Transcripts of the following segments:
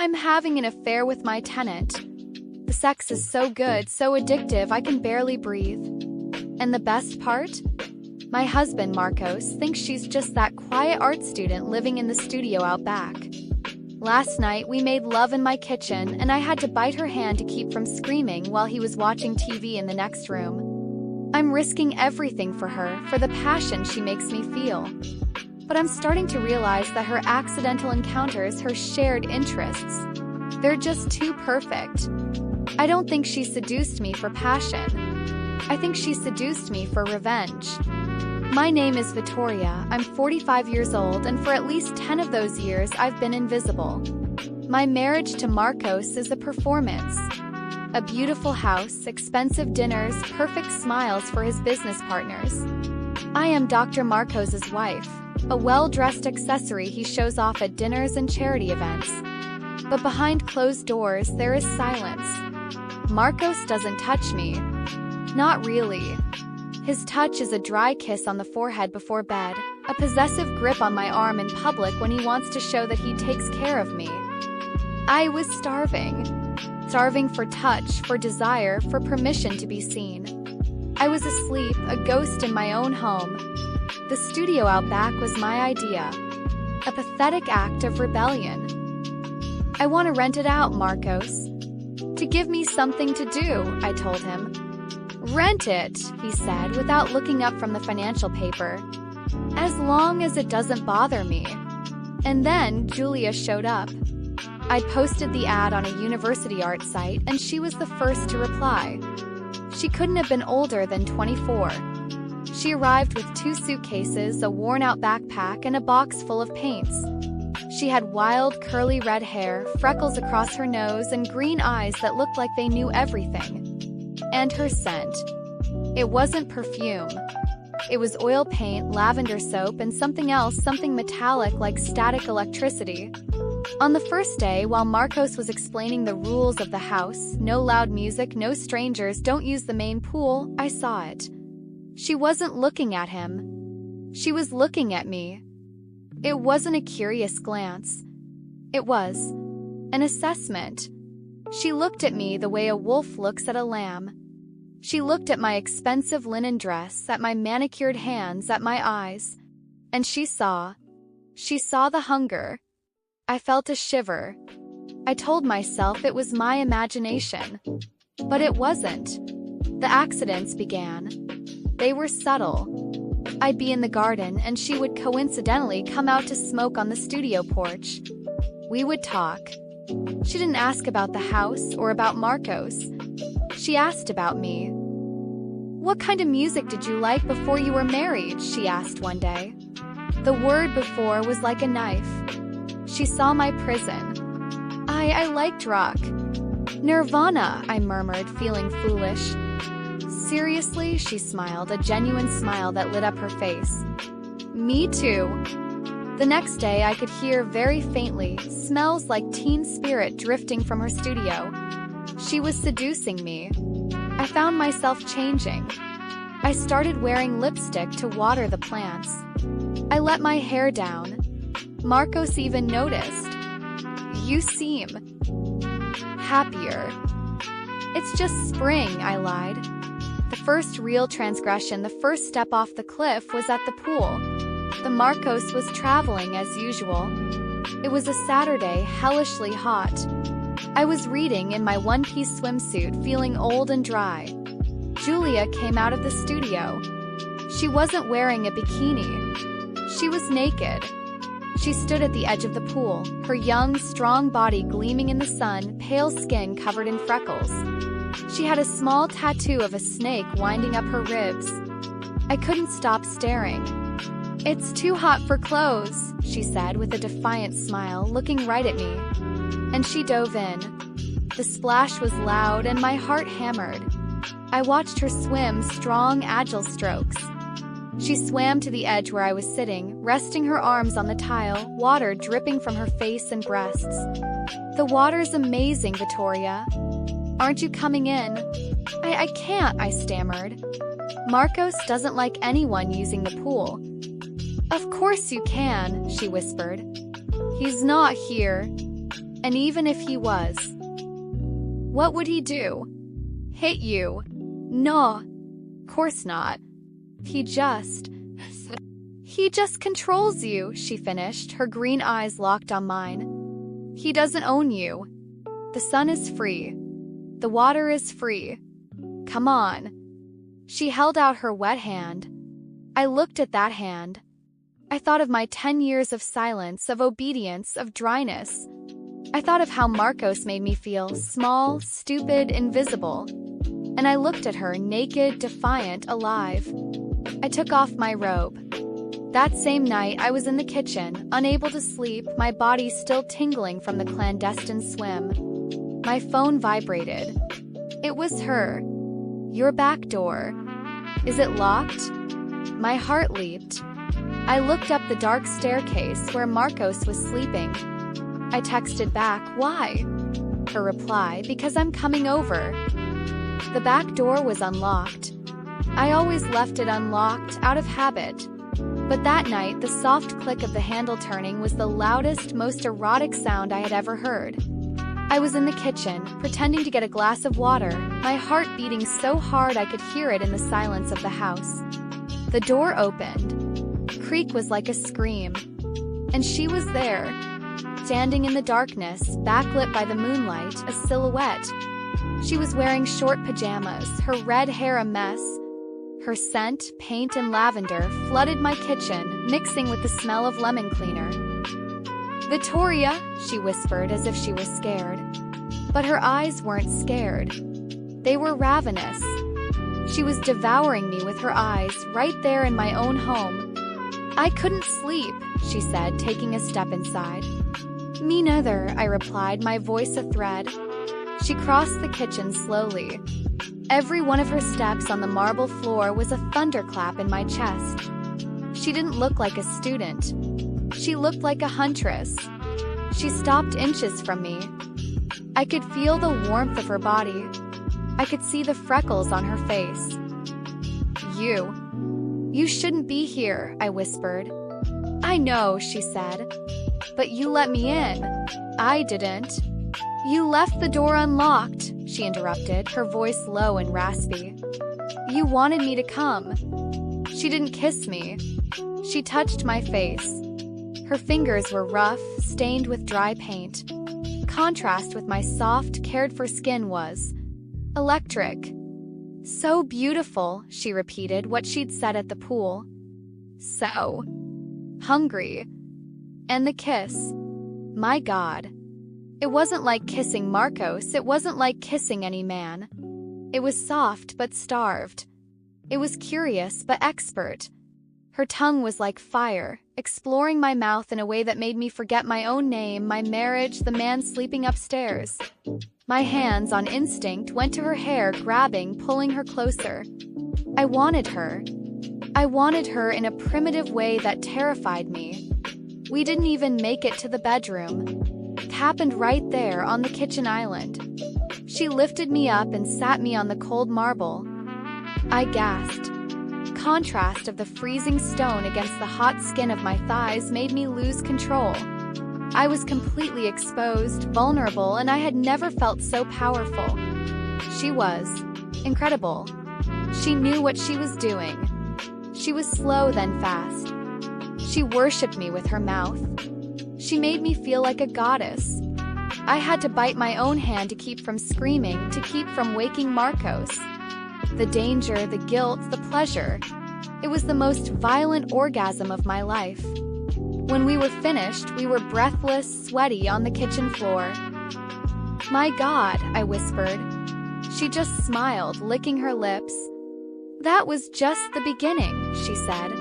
I'm having an affair with my tenant. The sex is so good, so addictive, I can barely breathe. And the best part? My husband, Marcos, thinks she's just that quiet art student living in the studio out back. Last night, we made love in my kitchen, and I had to bite her hand to keep from screaming while he was watching TV in the next room. I'm risking everything for her, for the passion she makes me feel. But I'm starting to realize that her accidental encounters, her shared interests, they're just too perfect. I don't think she seduced me for passion. I think she seduced me for revenge. My name is Victoria, I'm 45 years old, and for at least 10 of those years I've been invisible. My marriage to Marcos is a performance. A beautiful house, expensive dinners, perfect smiles for his business partners. I am Dr. Marcos's wife, a well-dressed accessory he shows off at dinners and charity events. But behind closed doors there is silence. Marcos doesn't touch me. Not really. His touch is a dry kiss on the forehead before bed, a possessive grip on my arm in public when he wants to show that he takes care of me. I was starving. Starving for touch, for desire, for permission to be seen. I was asleep, a ghost in my own home. The studio out back was my idea. A pathetic act of rebellion. I want to rent it out, Marcos. To give me something to do, I told him. Rent it, he said, without looking up from the financial paper. As long as it doesn't bother me. And then Júlia showed up. I'd posted the ad on a university art site, and she was the first to reply. She couldn't have been older than 24. She arrived with 2 suitcases, a worn-out backpack, and a box full of paints. She had wild, curly red hair, freckles across her nose, and green eyes that looked like they knew everything. And her scent. It wasn't perfume. It was oil paint, lavender soap, and something else, something metallic like static electricity. On the first day, while Marcos was explaining the rules of the house, no loud music, no strangers, don't use the main pool, I saw it. She wasn't looking at him. She was looking at me. It wasn't a curious glance. It was an assessment. She looked at me the way a wolf looks at a lamb. She looked at my expensive linen dress, at my manicured hands, at my eyes. And she saw the hunger. I felt a shiver. I told myself it was my imagination. But it wasn't. The accidents began. They were subtle. I'd be in the garden, and she would coincidentally come out to smoke on the studio porch. We would talk. She didn't ask about the house or about Marcos. She asked about me. What kind of music did you like before you were married? She asked one day. The word before was like a knife. She saw my prison. I liked rock. Nirvana, I murmured, feeling foolish. Seriously, she smiled, a genuine smile that lit up her face. Me too. The next day, I could hear very faintly smells like teen spirit drifting from her studio. She was seducing me. I found myself changing. I started wearing lipstick to water the plants. I let my hair down. Marcos even noticed. You seem happier. It's just spring, I lied. The first real transgression, the first step off the cliff, was at the pool. The Marcos was traveling as usual. It was a Saturday, hellishly hot. I was reading in my one-piece swimsuit, feeling old and dry. Júlia came out of the studio. She wasn't wearing a bikini. She was naked. She stood at the edge of the pool, her young, strong body gleaming in the sun, pale skin covered in freckles. She had a small tattoo of a snake winding up her ribs. I couldn't stop staring. It's too hot for clothes, she said with a defiant smile, looking right at me. And she dove in. The splash was loud and my heart hammered. I watched her swim, strong, agile strokes. She swam to the edge where I was sitting, resting her arms on the tile, water dripping from her face and breasts. The water's amazing, Victoria. Aren't you coming in? I can't, I stammered. Marcos doesn't like anyone using the pool. Of course you can, she whispered. He's not here. And even if he was, what would he do? Hit you? No, course not. He just controls you, she finished, her green eyes locked on mine. He doesn't own you. The sun is free. The water is free. Come on. She held out her wet hand. I looked at that hand. I thought of my 10 years of silence, of obedience, of dryness. I thought of how Marcos made me feel small, stupid, invisible. And I looked at her, naked, defiant, alive. I took off my robe. That same night, I was in the kitchen, unable to sleep, my body still tingling from the clandestine swim. My phone vibrated. It was her. Your back door. Is it locked? My heart leaped. I looked up the dark staircase where Marcos was sleeping. I texted back, why? Her reply, because I'm coming over. The back door was unlocked. I always left it unlocked, out of habit. But that night, the soft click of the handle turning was the loudest, most erotic sound I had ever heard. I was in the kitchen, pretending to get a glass of water, my heart beating so hard I could hear it in the silence of the house. The door opened. Creak was like a scream. And she was there, standing in the darkness, backlit by the moonlight, a silhouette. She was wearing short pajamas, her red hair a mess. Her scent, paint, and lavender flooded my kitchen, mixing with the smell of lemon cleaner. Victoria, she whispered as if she was scared. But her eyes weren't scared. They were ravenous. She was devouring me with her eyes, right there in my own home. I couldn't sleep, she said, taking a step inside. Me neither, I replied, my voice a thread. She crossed the kitchen slowly. Every one of her steps on the marble floor was a thunderclap in my chest. She didn't look like a student. She looked like a huntress. She stopped inches from me. I could feel the warmth of her body. I could see the freckles on her face. You shouldn't be here, I whispered. I know, she said. But you let me in. I didn't. You left the door unlocked, she interrupted, her voice low and raspy. You wanted me to come. She didn't kiss me. She touched my face. Her fingers were rough, stained with dry paint. Contrast with my soft, cared-for skin was electric. So beautiful, she repeated what she'd said at the pool. So hungry. And the kiss. My God. It wasn't like kissing Marcos, it wasn't like kissing any man. It was soft but starved. It was curious but expert. Her tongue was like fire, exploring my mouth in a way that made me forget my own name, my marriage, the man sleeping upstairs. My hands, on instinct, went to her hair, grabbing, pulling her closer. I wanted her. I wanted her in a primitive way that terrified me. We didn't even make it to the bedroom. It happened right there on the kitchen island. She lifted me up and sat me on the cold marble. I gasped. Contrast of the freezing stone against the hot skin of my thighs made me lose control. I was completely exposed, vulnerable, and I had never felt so powerful. She was incredible. She knew what she was doing. She was slow then fast. She worshipped me with her mouth. She made me feel like a goddess. I had to bite my own hand to keep from screaming, to keep from waking Marcos. The danger, the guilt, the pleasure. It was the most violent orgasm of my life. When we were finished, we were breathless, sweaty on the kitchen floor. My God, I whispered. She just smiled, licking her lips. That was just the beginning, she said.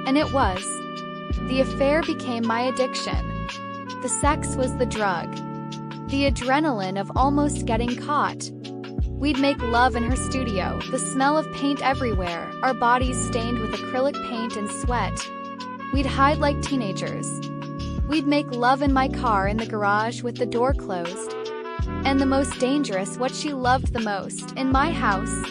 And it was. The affair became my addiction. The sex was the drug. The adrenaline of almost getting caught. We'd make love in her studio, the smell of paint everywhere, our bodies stained with acrylic paint and sweat. We'd hide like teenagers. We'd make love in my car in the garage with the door closed. And the most dangerous, what she loved the most, in my house.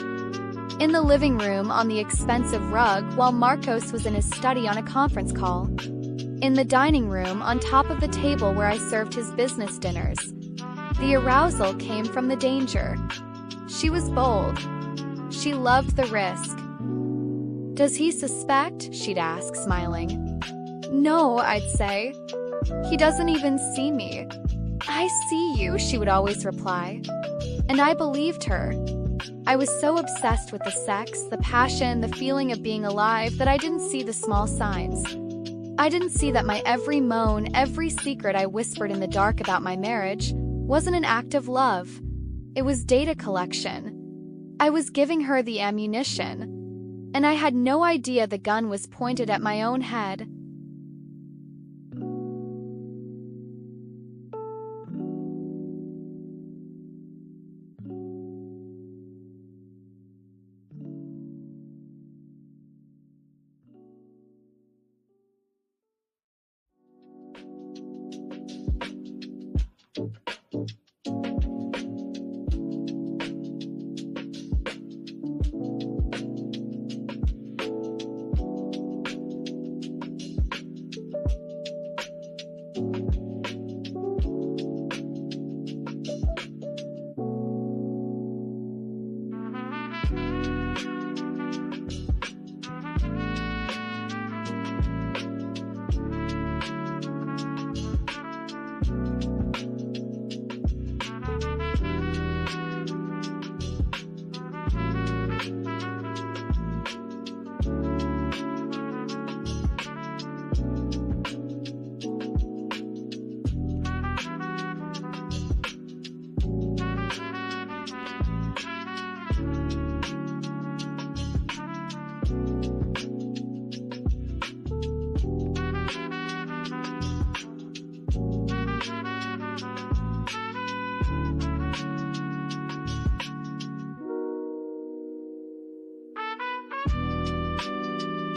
In the living room on the expensive rug while Marcos was in his study on a conference call. in the dining room on top of the table where I served his business dinners. The arousal came from the danger. She was bold. She loved the risk. "Does he suspect?" she'd ask, smiling. "No," I'd say. "He doesn't even see me." "I see you," she would always reply. And I believed her. I was so obsessed with the sex, the passion, the feeling of being alive that I didn't see the small signs. I didn't see that my every moan, every secret I whispered in the dark about my marriage wasn't an act of love. It was data collection. I was giving her the ammunition, and I had no idea the gun was pointed at my own head.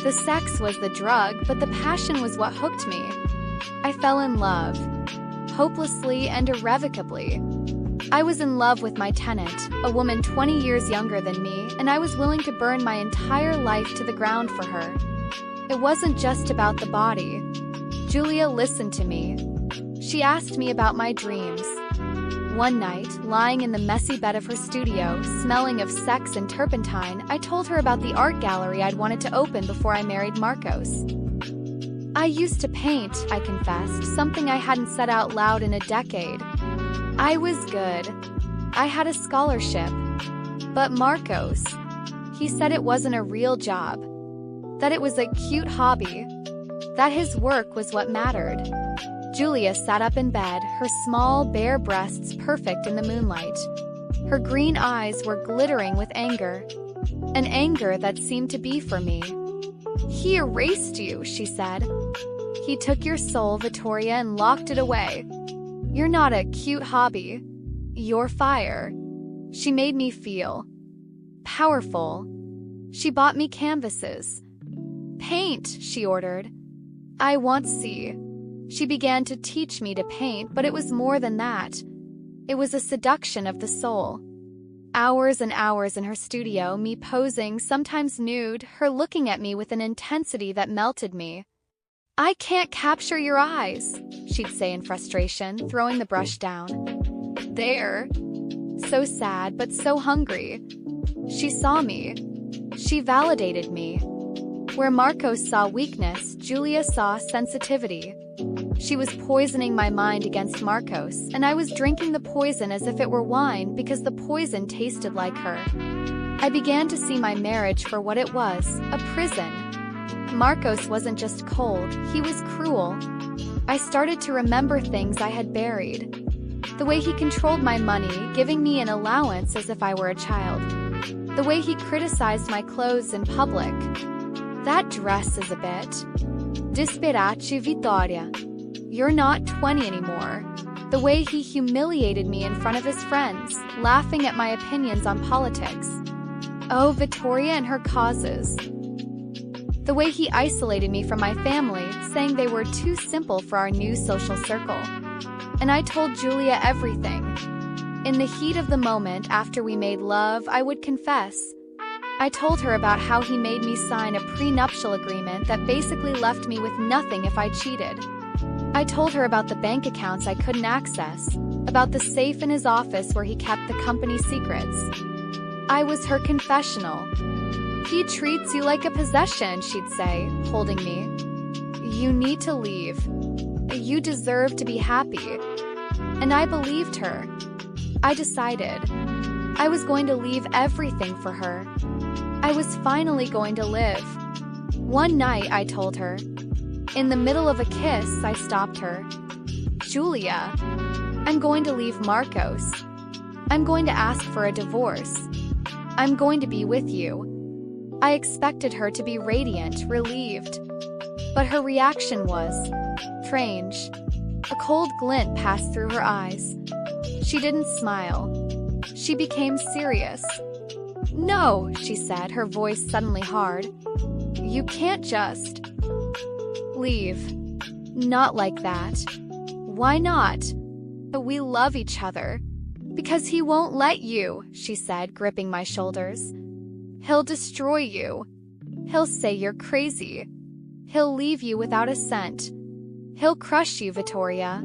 The sex was the drug, but the passion was what hooked me. I fell in love, hopelessly and irrevocably. I was in love with my tenant, a woman 20 years younger than me, and I was willing to burn my entire life to the ground for her. It wasn't just about the body. Júlia listened to me. She asked me about my dreams. One night, lying in the messy bed of her studio, smelling of sex and turpentine, I told her about the art gallery I'd wanted to open before I married Marcos. I used to paint, I confessed, something I hadn't said out loud in a decade. I was good. I had a scholarship. But Marcos, he said it wasn't a real job. That it was a cute hobby. That his work was what mattered. Júlia sat up in bed, her small, bare breasts perfect in the moonlight. Her green eyes were glittering with anger. An anger that seemed to be for me. "He erased you," she said. "He took your soul, Vittoria, and locked it away. You're not a cute hobby. You're fire." She made me feel powerful. She bought me canvases. "Paint," she ordered. "I want to see." She began to teach me to paint, but it was more than that. It was a seduction of the soul. Hours and hours in her studio, me posing, sometimes nude, her looking at me with an intensity that melted me. "I can't capture your eyes," she'd say in frustration, throwing the brush down. "There." So sad, but so hungry. She saw me. She validated me. Where Marcos saw weakness, Júlia saw sensitivity. She was poisoning my mind against Marcos, and I was drinking the poison as if it were wine because the poison tasted like her. I began to see my marriage for what it was, a prison. Marcos wasn't just cold, he was cruel. I started to remember things I had buried. The way he controlled my money, giving me an allowance as if I were a child. The way he criticized my clothes in public. "That dress is a bit disperace, Vittoria. You're not 20 anymore." The way he humiliated me in front of his friends, laughing at my opinions on politics. Oh, Vittoria and her causes. The way he isolated me from my family, saying they were too simple for our new social circle. And I told Júlia everything. In the heat of the moment after we made love, I would confess. I told her about how he made me sign a prenuptial agreement that basically left me with nothing if I cheated. I told her about the bank accounts I couldn't access, about the safe in his office where he kept the company's secrets. I was her confessional. "He treats you like a possession," she'd say, holding me. "You need to leave. You deserve to be happy." And I believed her. I decided I was going to leave everything for her. I was finally going to live. One night, I told her. In the middle of a kiss, I stopped her. "Júlia, I'm going to leave Marcos. I'm going to ask for a divorce. I'm going to be with you." I expected her to be radiant, relieved. But her reaction was strange. A cold glint passed through her eyes. She didn't smile. She became serious. "No," she said, her voice suddenly hard. "You can't just leave. Not like that." "Why not?" "But we love each other." "Because he won't let you," she said, gripping my shoulders. "He'll destroy you. He'll say you're crazy. He'll leave you without a cent. He'll crush you, Victoria."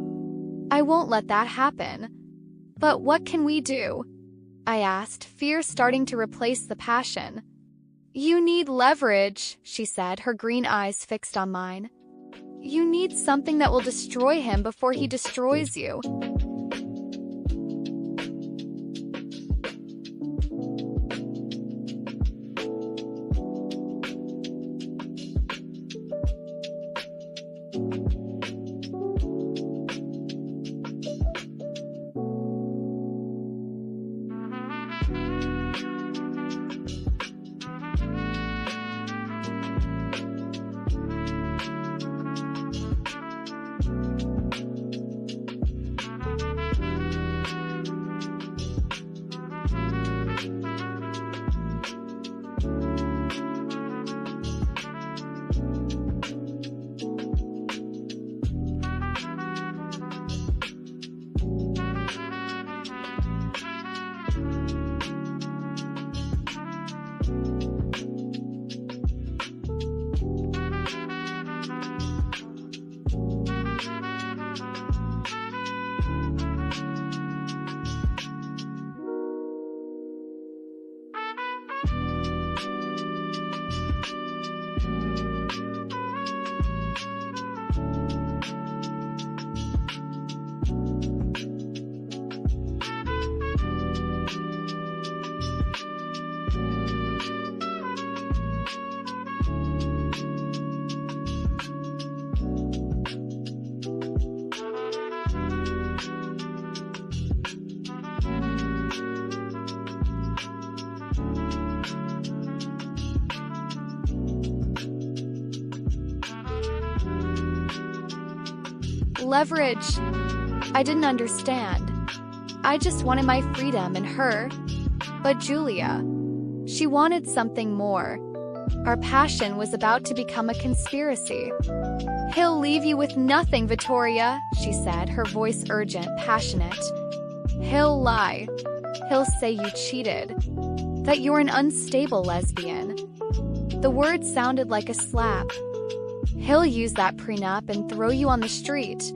"I won't let that happen." "But what can we do?" I asked, fear starting to replace the passion. "You need leverage," she said, her green eyes fixed on mine. "You need something that will destroy him before he destroys you." Leverage. I didn't understand. I just wanted my freedom and her. But Júlia, she wanted something more. Our passion was about to become a conspiracy. "He'll leave you with nothing, Victoria," she said, her voice urgent, passionate. "He'll lie. He'll say you cheated. That you're an unstable lesbian." The word sounded like a slap. "He'll use that prenup and throw you on the street.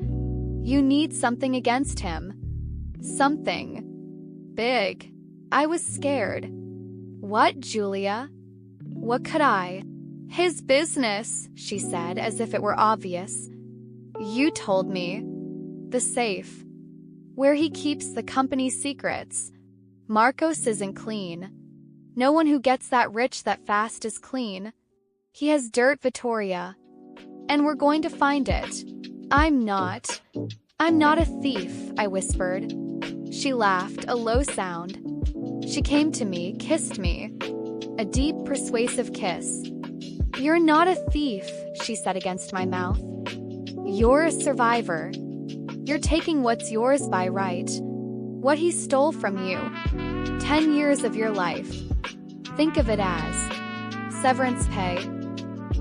You need something against him. Something big." I was scared. "What, Júlia? What could I?" "His business," she said, as if it were obvious. "You told me. The safe. Where he keeps the company's secrets. Marcos isn't clean. No one who gets that rich that fast is clean. He has dirt, Victoria. And we're going to find it. I'm not a thief," I whispered. She laughed, a low sound. She came to me, kissed me. A deep, persuasive kiss. "You're not a thief," she said against my mouth. "You're a survivor. You're taking what's yours by right. What he stole from you. 10 years of your life. Think of it as severance pay."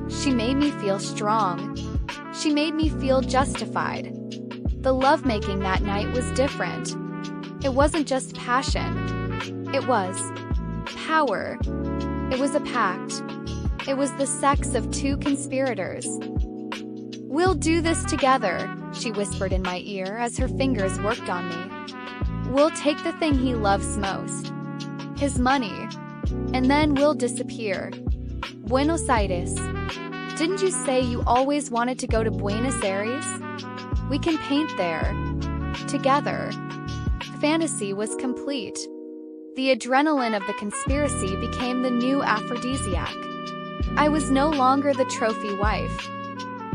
She made me feel strong. She made me feel justified. The lovemaking that night was different. It wasn't just passion. It was power. It was a pact. It was the sex of two conspirators. "We'll do this together," she whispered in my ear as her fingers worked on me. "We'll take the thing he loves most, his money, and then we'll disappear." Buenos Aires. Didn't you say you always wanted to go to Buenos Aires? We can paint there. Together. Fantasy was complete. The adrenaline of the conspiracy became the new aphrodisiac. I was no longer the trophy wife.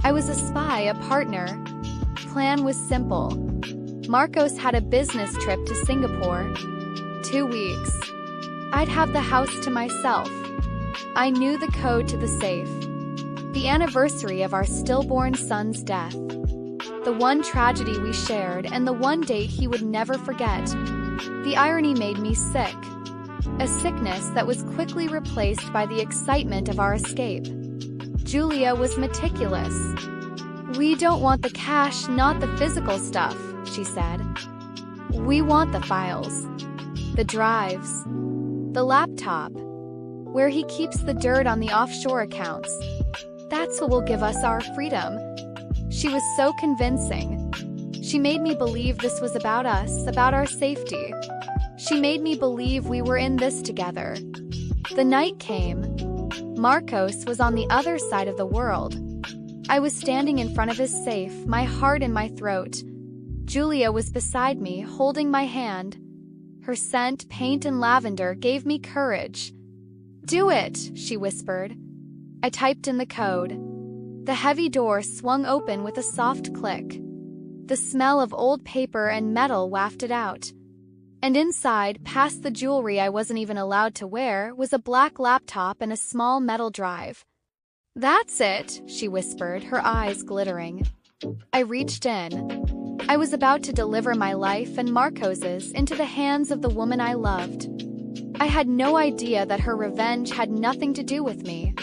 I was a spy, a partner. Plan was simple. Marcos had a business trip to Singapore. 2 weeks. I'd have the house to myself. I knew the code to the safe. The anniversary of our stillborn son's death. The one tragedy we shared and the one date he would never forget. The irony made me sick. A sickness that was quickly replaced by the excitement of our escape. Júlia was meticulous. "We don't want the cash, not the physical stuff," she said. "We want the files. The drives. The laptop. Where he keeps the dirt on the offshore accounts. That's what will give us our freedom." She was so convincing. She made me believe this was about us, about our safety. She made me believe we were in this together. The night came. Marcos was on the other side of the world. I was standing in front of his safe, my heart in my throat. Júlia was beside me, holding my hand. Her scent, paint, and lavender gave me courage. "Do it," she whispered. I typed in the code. The heavy door swung open with a soft click. The smell of old paper and metal wafted out. And inside, past the jewelry I wasn't even allowed to wear, was a black laptop and a small metal drive. "That's it," she whispered, her eyes glittering. I reached in. I was about to deliver my life and Marcos's into the hands of the woman I loved. I had no idea that her revenge had nothing to do with me.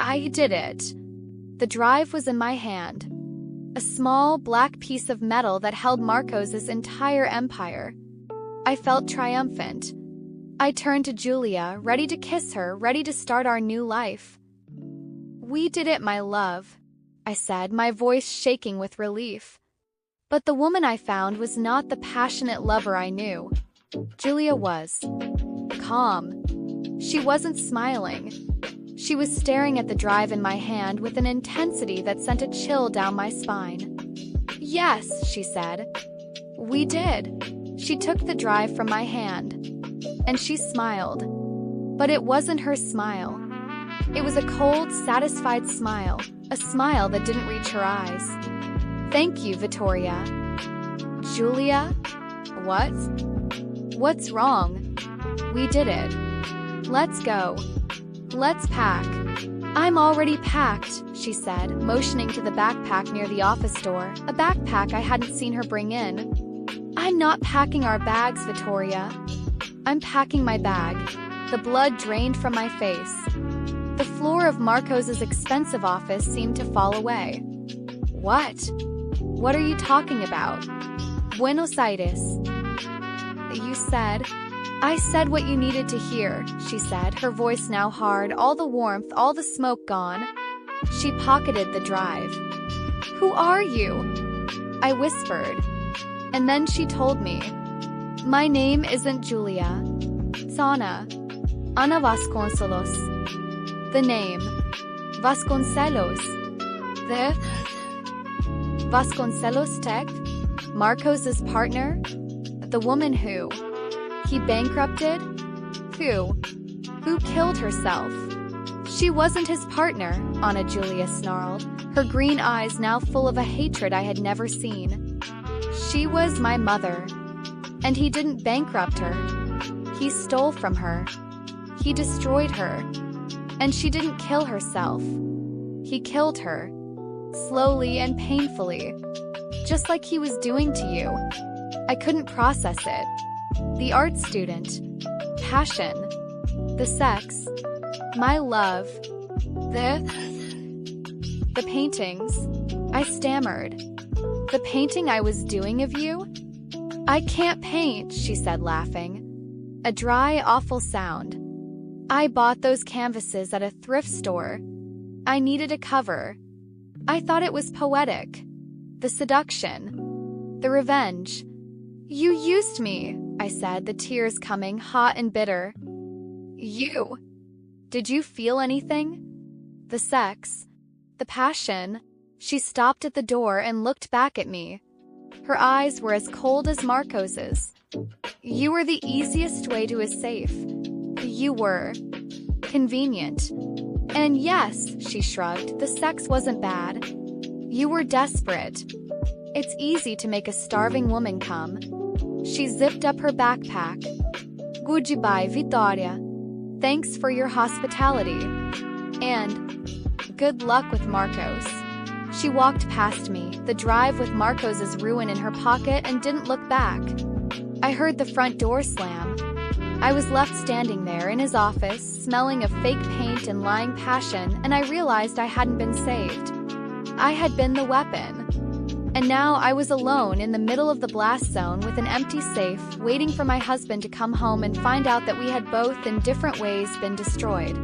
I did it. The drive was in my hand. A small, black piece of metal that held Marcos's entire empire. I felt triumphant. I turned to Júlia, ready to kiss her, ready to start our new life. "We did it, my love," I said, my voice shaking with relief. But the woman I found was not the passionate lover I knew. Júlia was calm. She wasn't smiling. She was staring at the drive in my hand with an intensity that sent a chill down my spine. Yes, she said. We did. She took the drive from my hand, and she smiled. But it wasn't her smile. It was a cold, satisfied smile, a smile that didn't reach her eyes. Thank you, Vittoria. Júlia? What? What's wrong? We did it. Let's go. Let's pack. I'm already packed, she said, motioning to the backpack near the office door, a backpack I hadn't seen her bring in. I'm not packing our bags, Vittoria. I'm packing my bag. The blood drained from my face. The floor of Marcos's expensive office seemed to fall away. What? What are you talking about? Buenos Aires. You said... I said what you needed to hear, she said, her voice now hard, all the warmth, all the smoke gone. She pocketed the drive. Who are you? I whispered. And then she told me. My name isn't Júlia. It's Ana. Ana Vasconcelos. The name. Vasconcelos. The... Vasconcelos Tech? Marcos's partner? The woman who... He bankrupted? Who killed herself? She wasn't his partner, Ana Júlia snarled, her green eyes now full of a hatred I had never seen. She was my mother. And he didn't bankrupt her. He stole from her. He destroyed her. And she didn't kill herself. He killed her. Slowly and painfully. Just like he was doing to you. I couldn't process it. The art student. Passion. The sex. My love. The paintings. I stammered. The painting I was doing of you? I can't paint, she said, laughing. A dry, awful sound. I bought those canvases at a thrift store. I needed a cover. I thought it was poetic. The seduction. The revenge. You used me, I said, the tears coming, hot and bitter. You. Did you feel anything? The sex. The passion. She stopped at the door and looked back at me. Her eyes were as cold as Marcos's. You were the easiest way to his safe. You were. Convenient. And yes, she shrugged, the sex wasn't bad. You were desperate. It's easy to make a starving woman come. She zipped up her backpack. Goodbye, Vittoria. Thanks for your hospitality. And good luck with Marcos. She walked past me, the drive with Marcos's ruin in her pocket, and didn't look back. I heard the front door slam. I was left standing there in his office, smelling of fake paint and lying passion, and I realized I hadn't been saved. I had been the weapon. And now I was alone in the middle of the blast zone with an empty safe, waiting for my husband to come home and find out that we had both in different ways been destroyed.